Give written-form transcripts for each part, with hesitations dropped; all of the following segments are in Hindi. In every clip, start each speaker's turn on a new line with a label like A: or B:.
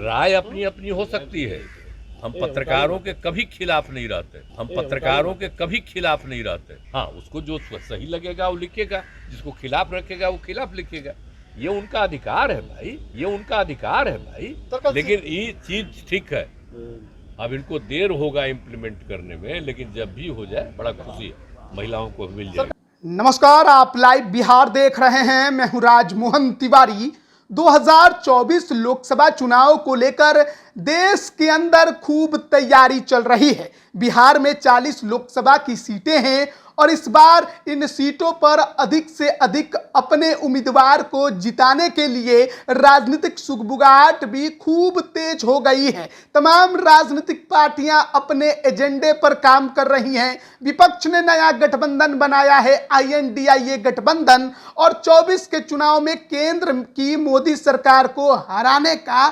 A: राय अपनी अपनी हो सकती है। हम पत्रकारों के कभी खिलाफ नहीं रहते, हम पत्रकारों के कभी खिलाफ नहीं रहते। हाँ, उसको जो सही लगेगा वो लिखेगा, जिसको खिलाफ रखेगा वो खिलाफ लिखेगा। ये उनका अधिकार है भाई, ये उनका अधिकार है भाई। लेकिन ये चीज ठीक है, अब इनको देर होगा इम्प्लीमेंट करने में, लेकिन जब भी हो जाए बड़ा खुशी है, महिलाओं को मिल जाए।
B: नमस्कार, आप लाइव बिहार देख रहे हैं। मैं हूं राजमोहन तिवारी। 2024 लोकसभा चुनाव को लेकर देश के अंदर खूब तैयारी चल रही है। बिहार में 40 लोकसभा की सीटें हैं और इस बार इन सीटों पर अधिक से अधिक अपने उम्मीदवार को जिताने के लिए राजनीतिक सुगबुगाहट भी खूब तेज हो गई है। तमाम राजनीतिक पार्टियां अपने एजेंडे पर काम कर रही हैं। विपक्ष ने नया गठबंधन बनाया है, INDIA गठबंधन, और 24 के चुनाव में केंद्र की मोदी सरकार को हराने का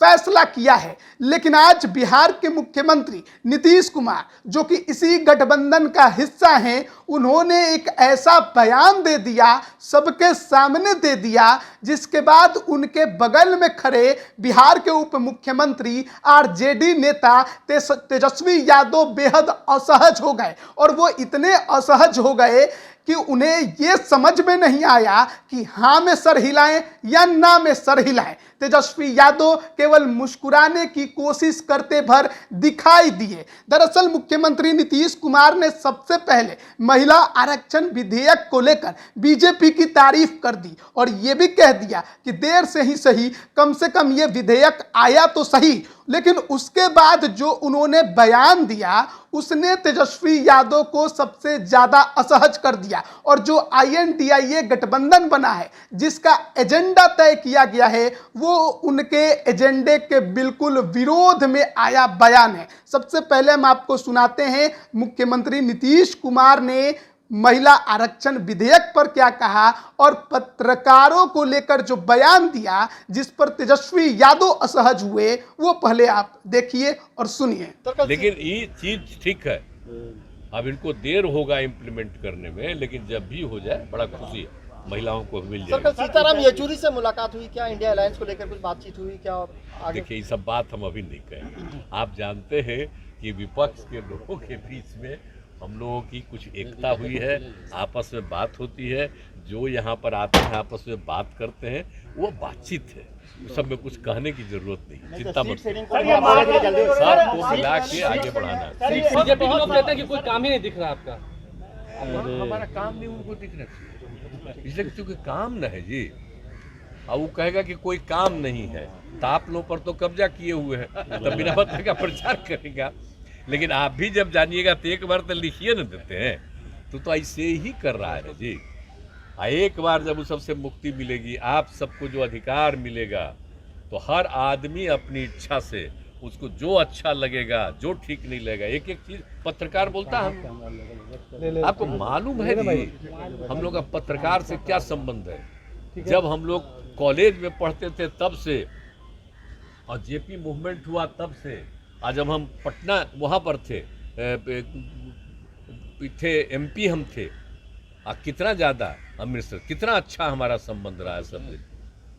B: फैसला किया है। लेकिन आज बिहार के मुख्यमंत्री नीतीश कुमार, जो कि इसी गठबंधन का हिस्सा हैं, उन्होंने एक ऐसा बयान दे दिया, सबके सामने दे दिया, जिसके बाद उनके बगल में खड़े बिहार के उप मुख्यमंत्री RJD नेता तेजस्वी यादव बेहद असहज हो गए। और वो इतने असहज हो गए कि उन्हें यह समझ में नहीं आया कि हाँ में सर हिलाएं या ना में सर हिलाएं। तेजस्वी यादव केवल मुस्कुराने की कोशिश करते भर दिखाई दिए। दरअसल मुख्यमंत्री नीतीश कुमार ने सबसे पहले महिला आरक्षण विधेयक को लेकर बीजेपी की तारीफ कर दी और यह भी कह दिया कि देर से ही सही, कम से कम यह विधेयक आया तो सही। लेकिन उसके बाद जो उन्होंने बयान दिया, उसने तेजस्वी यादव को सबसे ज्यादा असहज कर दिया। और जो INDIA गठबंधन बना है, जिसका एजेंडा तय किया गया है, वो उनके एजेंडे के बिल्कुल विरोध में आया बयान है। सबसे पहले हम आपको सुनाते हैं मुख्यमंत्री नीतीश कुमार ने महिला आरक्षण विधेयक पर क्या कहा और पत्रकारों को लेकर जो बयान दिया, जिस पर तेजस्वी यादव असहज हुए, वो पहले आप देखिए और सुनिए।
A: लेकिन ये चीज ठीक है, अब इनको देर होगा इम्प्लीमेंट करने में, लेकिन जब भी हो जाए बड़ा खुशी है, महिलाओं को मिल जाए।
C: कल सीताराम येचुरी से मुलाकात हुई, क्या इंडिया अलायंस को लेकर कुछ बातचीत हुई क्या?
A: देखिए, ये सब बात हम अभी नहीं कहें। आप जानते हैं कि विपक्ष के लोगों के बीच में हम लोगों की कुछ एकता हुई है, आपस में बात होती है। जो यहाँ पर आते हैं आपस में बात करते हैं, वो बातचीत है। उस सब में कुछ कहने की जरूरत नहीं, चिंता मत करो, सबको मिला के आगे बढ़ाना।
D: बीजेपी के लोग कहते हैं कि कोई काम ही नहीं दिख रहा आपका।
A: हमारा काम नहीं उनको दिखना चाहिए, इसलिए क्योंकि काम न है जी। अब वो कहेगा कि कोई काम नहीं है, तो आप लोगों पर तो कब्जा किए हुए हैं, तब बिना मतलब का प्रचार करेगा। लेकिन आप भी जब जानिएगा तो एक बार तो लिखिए न देते हैं, तो ऐसे ही कर रहा है जी। एक बार जब उस सबसे मुक्ति मिलेगी, आप सबको जो अधिकार मिलेगा, तो हर आदमी अपनी इच्छा से उसको जो अच्छा लगेगा, जो ठीक नहीं लगेगा, एक एक चीज पत्रकार बोलता है। आपको मालूम है जी हम लोग का पत्रकार से क्या संबंध है? जब हम लोग कॉलेज में पढ़ते थे तब से, और JP मूवमेंट हुआ तब से, और जब हम पटना वहाँ पर थे MP हम थे, कितना ज़्यादा अमृतसर, कितना अच्छा हमारा संबंध रहा है सब।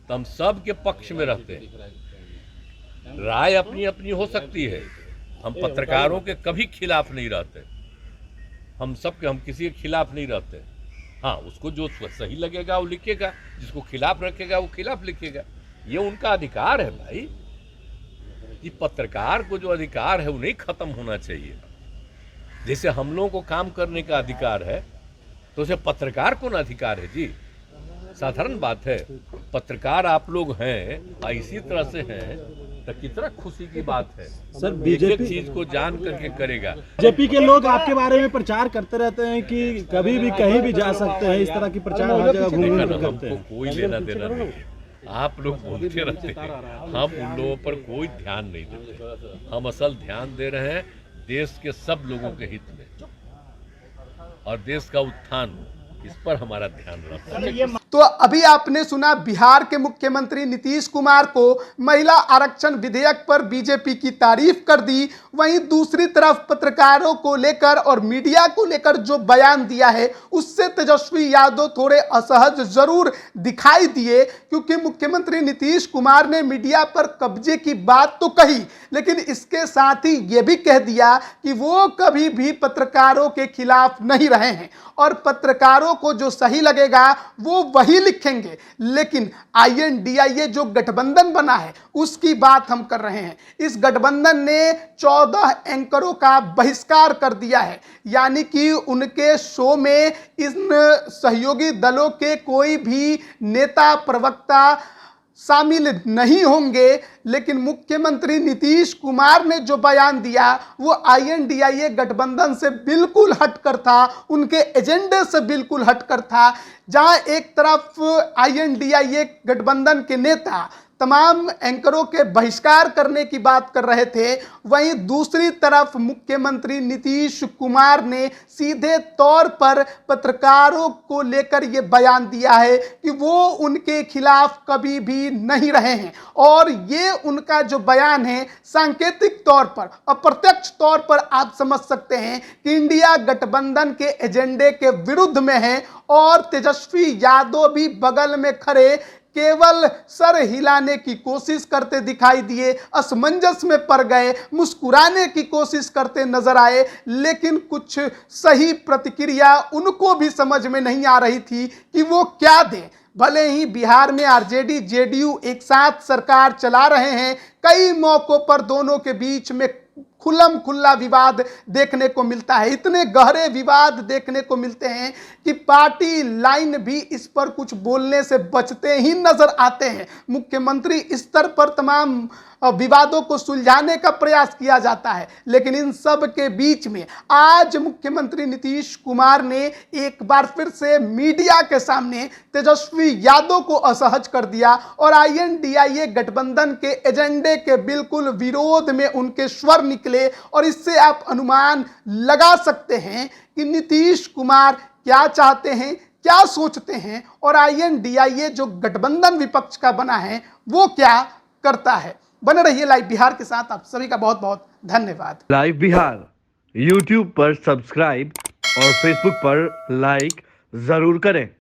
A: तो हम सब के पक्ष में रहते हैं। राय अपनी अपनी हो सकती है, हम पत्रकारों के कभी खिलाफ नहीं रहते, हम किसी के खिलाफ नहीं रहते। हाँ, उसको जो सही लगेगा वो लिखेगा, जिसको खिलाफ रखेगा वो खिलाफ लिखेगा। ये उनका अधिकार है भाई। ये पत्रकार को जो अधिकार है वो नहीं खत्म होना चाहिए। जैसे हम लोगों को काम करने का अधिकार है, तो उसे पत्रकार को ना अधिकार है जी। साधारण बात है, पत्रकार आप लोग हैं, इसी तरह से हैं, तो कितना खुशी की बात है।
E: सर, बीजेपी
A: चीज को जान करके करेगा।
E: बीजेपी के लोग आपके बारे में प्रचार करते रहते हैं कि कभी भी कहीं भी जा सकते हैं, इस तरह की प्रचार हर जगह घूम करते हैं।
A: कोई लेना देना नहीं है, आप लोग बोलते रहते हैं, हम उन लोगों पर कोई ध्यान नहीं देते। हम असल ध्यान दे रहे हैं देश के सब लोगों के हित में और देश का उत्थान, इस पर हमारा ध्यान रहता है।
B: तो अभी आपने सुना बिहार के मुख्यमंत्री नीतीश कुमार को महिला आरक्षण विधेयक पर बीजेपी की तारीफ कर दी, वहीं दूसरी तरफ पत्रकारों को लेकर और मीडिया को लेकर जो बयान दिया है उससे तेजस्वी यादव थोड़े असहज जरूर दिखाई दिए, क्योंकि मुख्यमंत्री नीतीश कुमार ने मीडिया पर कब्जे की बात तो कही, लेकिन इसके साथ ही यह भी कह दिया कि वो कभी भी पत्रकारों के खिलाफ नहीं रहे हैं और पत्रकारों को जो सही लगेगा वो वही लिखेंगे। लेकिन INDIA जो गठबंधन बना है उसकी बात हम कर रहे हैं। इस गठबंधन ने 14 एंकरों का बहिष्कार कर दिया है, यानी कि उनके शो में इन सहयोगी दलों के कोई भी नेता प्रवक्ता शामिल नहीं होंगे। लेकिन मुख्यमंत्री नीतीश कुमार ने जो बयान दिया वो INDIA गठबंधन से बिल्कुल हटकर था, उनके एजेंडे से बिल्कुल हटकर था। जहां एक तरफ INDIA गठबंधन के नेता तमाम एंकरों के बहिष्कार करने की बात कर रहे थे, वहीं दूसरी तरफ मुख्यमंत्री नीतीश कुमार ने सीधे तौर पर पत्रकारों को लेकर यह बयान दिया है कि वो उनके खिलाफ कभी भी नहीं रहे हैं। और ये उनका जो बयान है सांकेतिक तौर पर, अप्रत्यक्ष तौर पर आप समझ सकते हैं कि इंडिया गठबंधन के एजेंडे के विरुद्ध में है और तेजस्वी यादव भी बगल में खड़े केवल सर हिलाने की कोशिश करते दिखाई दिए, असमंजस में पड़ गए, मुस्कुराने की कोशिश करते नजर आए, लेकिन कुछ सही प्रतिक्रिया उनको भी समझ में नहीं आ रही थी कि वो क्या दें। भले ही बिहार में RJD JDU एक साथ सरकार चला रहे हैं, कई मौकों पर दोनों के बीच में खुल्लम खुल्ला विवाद देखने को मिलता है, इतने गहरे विवाद देखने को मिलते हैं कि पार्टी लाइन भी इस पर कुछ बोलने से बचते ही नजर आते हैं। मुख्यमंत्री स्तर पर तमाम विवादों को सुलझाने का प्रयास किया जाता है, लेकिन इन सब के बीच में आज मुख्यमंत्री नीतीश कुमार ने एक बार फिर से मीडिया के सामने तेजस्वी यादव को असहज कर दिया और INDIA गठबंधन के एजेंडे के बिल्कुल विरोध में उनके स्वर निकले। और इससे आप अनुमान लगा सकते हैं कि नीतीश कुमार क्या चाहते हैं, क्या सोचते हैं और INDIA जो गठबंधन विपक्ष का बना है वो क्या करता है। बने रहिए लाइव बिहार के साथ। आप सभी का बहुत बहुत धन्यवाद।
F: लाइव बिहार YouTube पर सब्सक्राइब और Facebook पर लाइक जरूर करें।